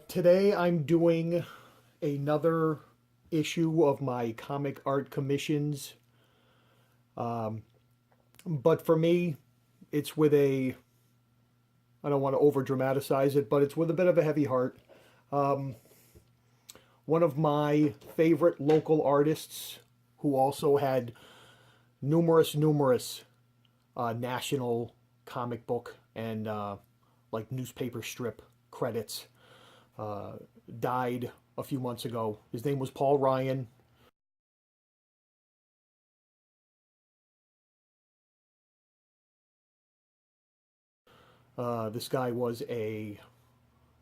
Today I'm doing another issue of my comic art commissions. Um, but for me, it's with I don't want to over dramatize it, but it's with a bit of a heavy heart. Um, One of my favorite local artists who also had numerous national comic book and like newspaper strip credits uh, died a few months ago. His name was Paul Ryan. This guy was a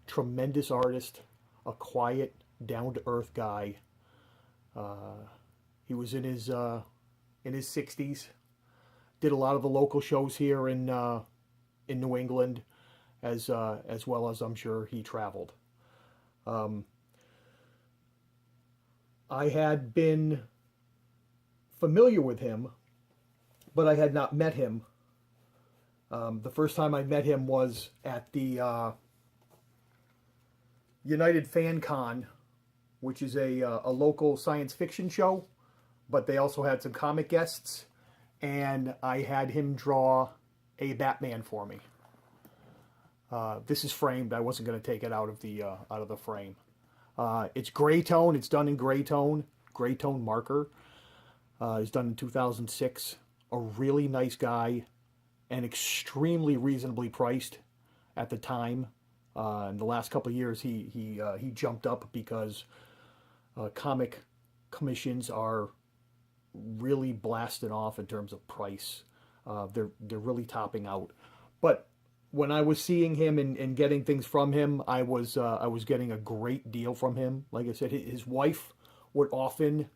tremendous artist, a quiet, down to earth guy. Uh, he was in his 60s. Did a lot of the local shows here in New England, as well as I'm sure he traveled. Um, I had been familiar with him, but I had not met him. The first time I met him was at the United Fan Con, which is a local science fiction show, but they also had some comic guests, and I had him draw a Batman for me. This is framed. I wasn't going to take it out of the frame. It's gray tone. It's done in gray tone marker. It's done in 2006. A really nice guy, and extremely reasonably priced at the time. In the last couple of years, he jumped up because comic commissions are really blasting off in terms of price. They're really topping out. But when I was seeing him and getting things from him, I was getting a great deal from him. Like I said, his wife would often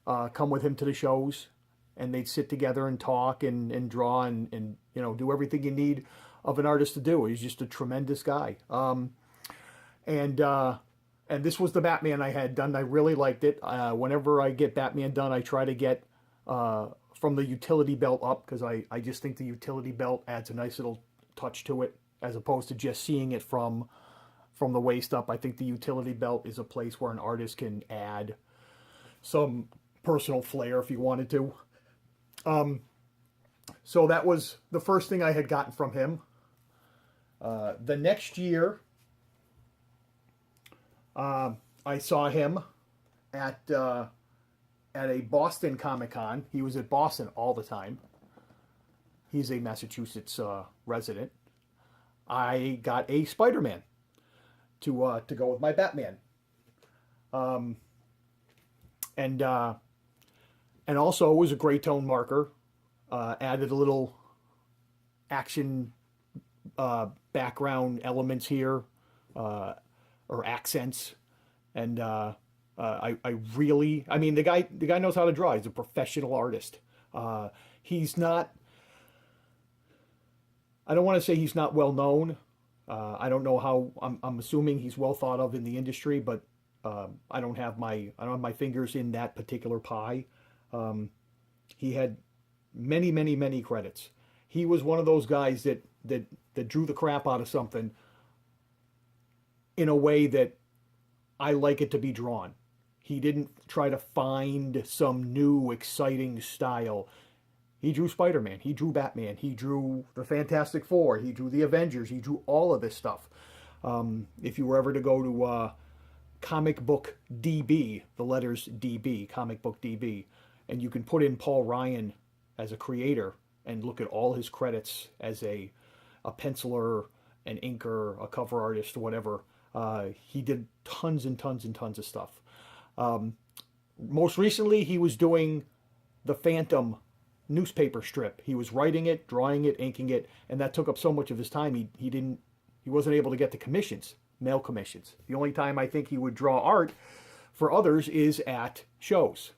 come with him to the shows, and they'd sit together and talk and draw and do everything you need of an artist to do. He's just a tremendous guy. And this was the Batman I had done. I really liked it. Whenever I get Batman done, I try to get from the utility belt up, because I just think the utility belt adds a nice little touch to it, as opposed to just seeing it from the waist up. I think the utility belt is a place where an artist can add some personal flair if you wanted to. So that was the first thing I had gotten from him. The next year, I saw him at a Boston Comic Con. He was at Boston all the time. He's a Massachusetts resident. I got a Spider-Man to go with my Batman, and also it was a gray tone marker. Added a little action background elements here, or accents, and I mean, the guy knows how to draw. He's a professional artist. He's not. I don't want to say he's not well known. I don't know how. I'm assuming he's well thought of in the industry, but I don't have my fingers in that particular pie. He had many credits. He was one of those guys that drew the crap out of something in a way that I like it to be drawn. He didn't try to find some new exciting style. He drew Spider-Man, he drew Batman, he drew the Fantastic Four, he drew the Avengers, he drew all of this stuff. If you were ever to go to Comic Book DB, the letters DB, Comic Book DB, and you can put in Paul Ryan as a creator and look at all his credits as a penciler, an inker, a cover artist, whatever. He did tons and tons of stuff. Most recently, he was doing the Phantom newspaper strip. He was writing it, drawing it, inking it, and that took up so much of his time. He wasn't able to get the commissions, mail commissions. The only time I think he would draw art for others is at shows.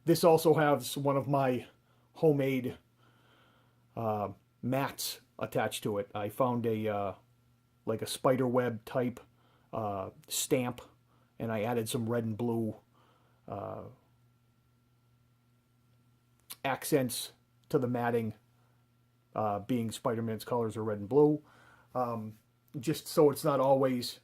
This also has one of my homemade mats attached to it. I found a like a spider web type stamp, and I added some red and blue accents to the matting, being Spider-Man's colors are red and blue, just so it's not always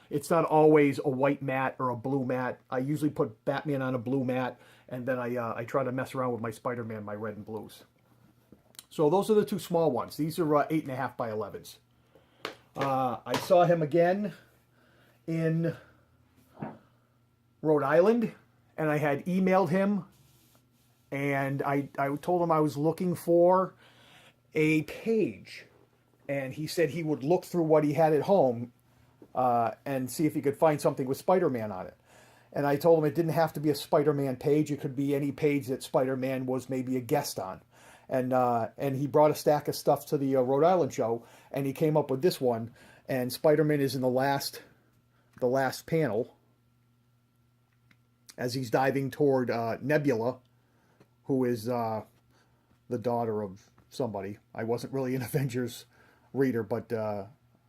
It's not always a white mat or a blue mat. I usually put Batman on a blue mat, and then I try to mess around with my Spider-Man, my red and blues. So those are the two small ones. These are 8.5 by 11s. I saw him again in Rhode Island, and I had emailed him, and I told him I was looking for a page, and he said he would look through what he had at home and see if he could find something with Spider-Man on it. And I told him it didn't have to be a Spider-Man page. It could be any page that Spider-Man was maybe a guest on. And he brought a stack of stuff to the Rhode Island show, and he came up with this one. And Spider-Man is in the last panel as he's diving toward Nebula, who is the daughter of somebody. I wasn't really an Avengers reader, but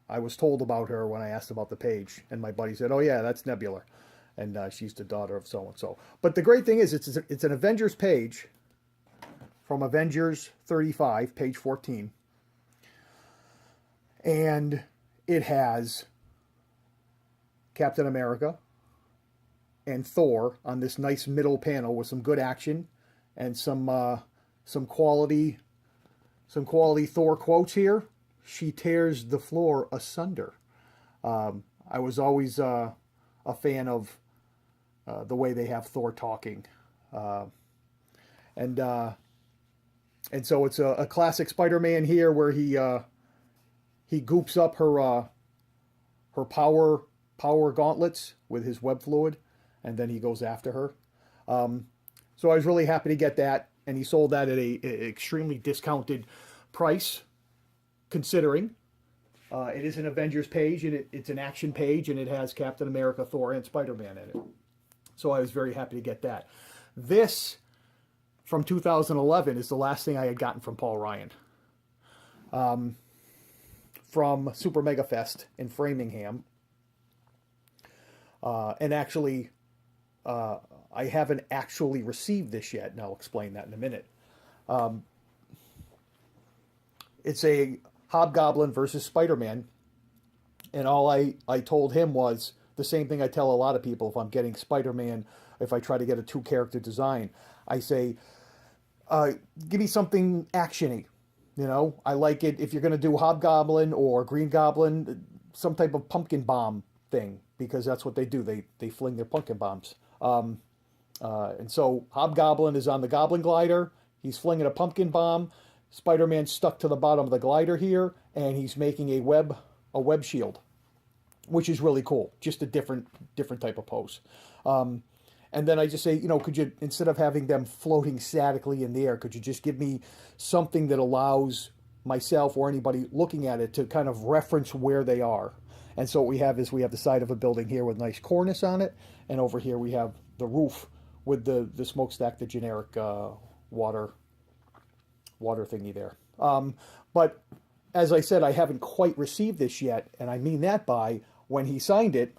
I was told about her when I asked about the page, and my buddy said, "Oh yeah, that's Nebula, and she's the daughter of so and so." But the great thing is, it's an Avengers page from Avengers 35, page 14, and it has Captain America and Thor on this nice middle panel with some good action and some quality Thor quotes here. She tears the floor asunder. I was always a fan of the way they have Thor talking, and so it's a classic Spider-Man here where he goops up her power gauntlets with his web fluid, and then he goes after her. So I was really happy to get that, and he sold that at a extremely discounted price, considering it is an Avengers page, and it's an action page, and it has Captain America, Thor, and Spider-Man in it. So I was very happy to get that. This, from 2011, is the last thing I had gotten from Paul Ryan. From Super Mega Fest in Framingham. And actually, I haven't actually received this yet, and I'll explain that in a minute. It's a Hobgoblin versus Spider-Man, and all I told him was the same thing I tell a lot of people if I'm getting Spider-Man, if I try to get a two-character design. I say, give me something action-y. You know, I like it if you're going to do Hobgoblin or Green Goblin, some type of pumpkin bomb thing, because that's what they do. They fling their pumpkin bombs. And so Hobgoblin is on the Goblin glider. He's flinging a pumpkin bomb. Spider-Man stuck to the bottom of the glider here, and he's making a web shield, which is really cool. Just a different type of pose. And then I just say, you know, could you, instead of having them floating statically in the air, could you just give me something that allows myself or anybody looking at it to kind of reference where they are? And so what we have is we have the side of a building here with nice cornice on it, and over here we have the roof with the smokestack, the generic water thingy there. But as I said, I haven't quite received this yet, and I mean that by when he signed it,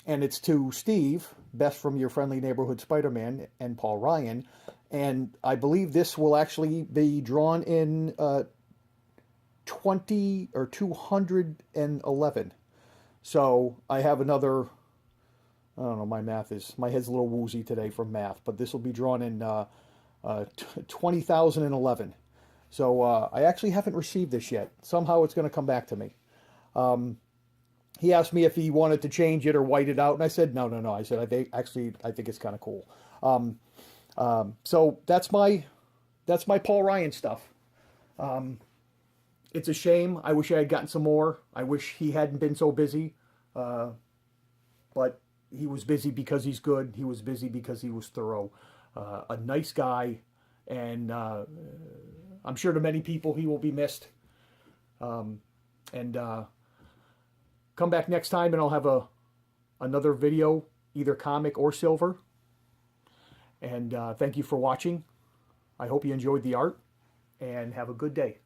and it's to Steve, best from your friendly neighborhood Spider-Man, and Paul Ryan, and I believe this will actually be drawn in 20 or 211. So I have another, I don't know, my head's a little woozy today from math, but this will be drawn in 20,011. So I actually haven't received this yet. Somehow it's going to come back to me. He asked me if he wanted to change it or white it out, and I said no. I said I think it's kind of cool. So that's my Paul Ryan stuff. It's a shame. I wish I had gotten some more. I wish he hadn't been so busy. But he was busy because he's good. He was busy because he was thorough. A nice guy, and I'm sure to many people he will be missed. Come back next time, and I'll have another video, either comic or silver. And thank you for watching. I hope you enjoyed the art, and have a good day.